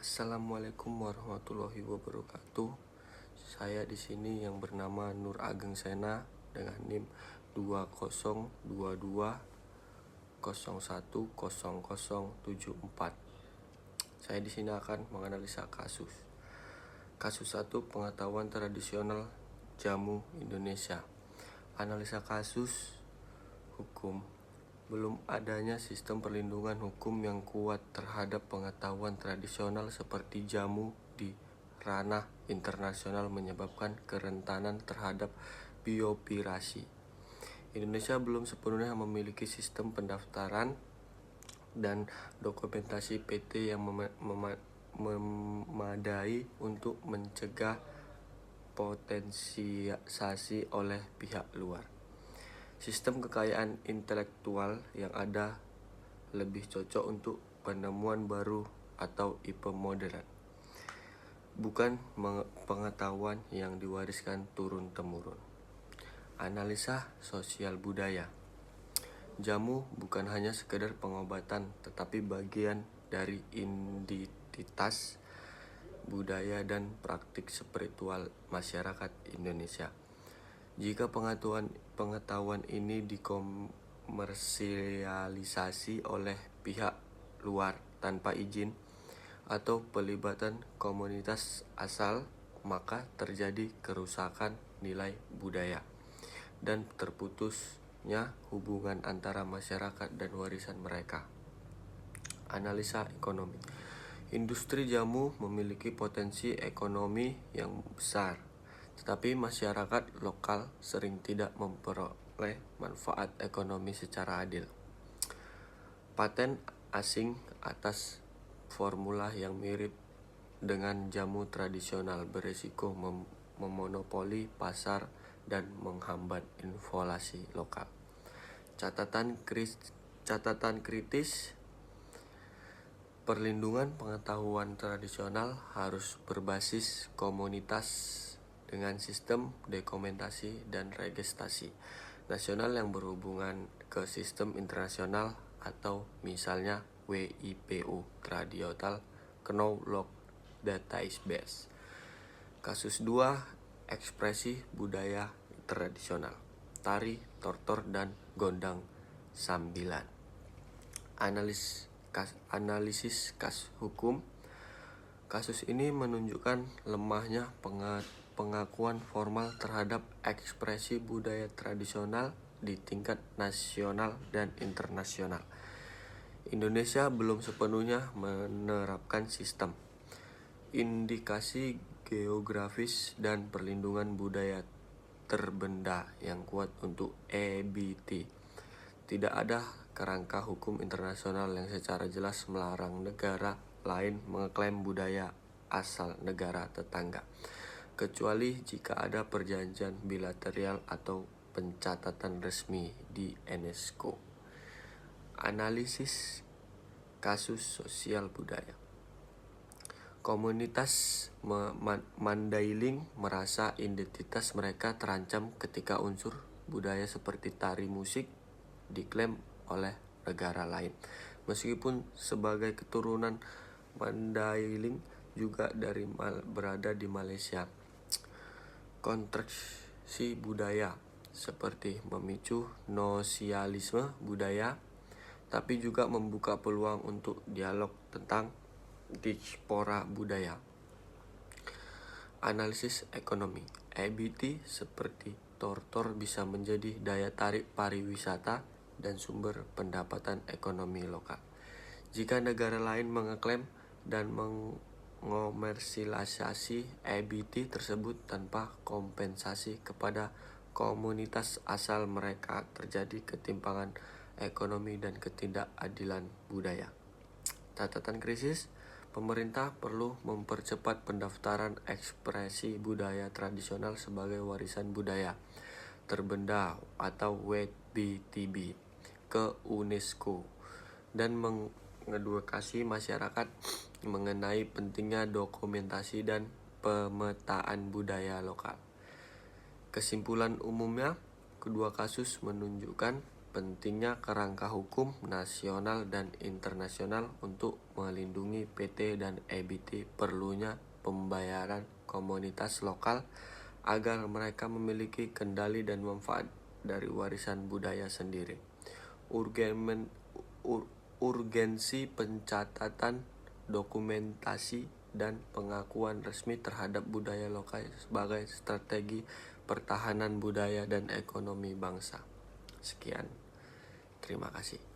Assalamualaikum warahmatullahi wabarakatuh. Saya di sini yang bernama Nur Ageng Sena dengan NIM 2022010074. Saya di sini akan menganalisa kasus. Kasus 1, pengetahuan tradisional jamu Indonesia. Analisa kasus hukum. Belum adanya sistem perlindungan hukum yang kuat terhadap pengetahuan tradisional seperti jamu di ranah internasional menyebabkan kerentanan terhadap biopirasi. Indonesia belum sepenuhnya memiliki sistem pendaftaran dan dokumentasi PT yang memadai untuk mencegah potensiasi oleh pihak luar. Sistem kekayaan intelektual yang ada lebih cocok untuk penemuan baru atau IP modern, bukan pengetahuan yang diwariskan turun-temurun. Analisa sosial budaya. Jamu bukan hanya sekedar pengobatan, tetapi bagian dari identitas, budaya, dan praktik spiritual masyarakat Indonesia. Jika pengetahuan ini dikomersialisasi oleh pihak luar tanpa izin atau pelibatan komunitas asal, maka terjadi kerusakan nilai budaya dan terputusnya hubungan antara masyarakat dan warisan mereka. Analisa ekonomi. Industri jamu memiliki potensi ekonomi yang besar, tetapi masyarakat lokal sering tidak memperoleh manfaat ekonomi secara adil. Paten asing atas formula yang mirip dengan jamu tradisional berisiko memonopoli pasar dan menghambat inflasi lokal. Catatan kritis. Perlindungan pengetahuan tradisional harus berbasis komunitas dengan sistem dokumentasi dan registrasi nasional yang berhubungan ke sistem internasional atau misalnya WIPO Traditional Knowledge Database. Kasus 2, ekspresi budaya tradisional, tari, tortor, dan gondang sambilan. Analisis kasus hukum. Kasus ini menunjukkan lemahnya pengakuan formal terhadap ekspresi budaya tradisional di tingkat nasional dan internasional. Indonesia belum sepenuhnya menerapkan sistem indikasi geografis dan perlindungan budaya terbenda yang kuat untuk EBT. Tidak ada kerangka hukum internasional yang secara jelas melarang negara lain mengeklaim budaya asal negara tetangga, kecuali jika ada perjanjian bilateral atau pencatatan resmi di UNESCO. Analisis kasus sosial budaya. Komunitas Mandailing merasa identitas mereka terancam ketika unsur budaya seperti tari musik diklaim oleh negara lain. Meskipun sebagai keturunan Mandailing juga berada di Malaysia. Konstruksi budaya seperti memicu nasionalisme budaya, tapi juga membuka peluang untuk dialog tentang diaspora budaya. Analisis ekonomi. EBT seperti tortor bisa menjadi daya tarik pariwisata dan sumber pendapatan ekonomi lokal. Jika negara lain mengeklaim dan mengomersialisasi EBT tersebut tanpa kompensasi kepada komunitas asal mereka, terjadi ketimpangan ekonomi dan ketidakadilan budaya. Catatan krisis. Pemerintah perlu mempercepat pendaftaran ekspresi budaya tradisional sebagai warisan budaya terbenda atau WBTB ke UNESCO dan mengedukasi masyarakat mengenai pentingnya dokumentasi dan pemetaan budaya lokal. Kesimpulan umumnya, kedua kasus menunjukkan pentingnya kerangka hukum nasional dan internasional untuk melindungi PT dan EBT, perlunya pembayaran komunitas lokal agar mereka memiliki kendali dan manfaat dari warisan budaya sendiri. Urgensi pencatatan, dokumentasi, dan pengakuan resmi terhadap budaya lokal sebagai strategi pertahanan budaya dan ekonomi bangsa. Sekian, terima kasih.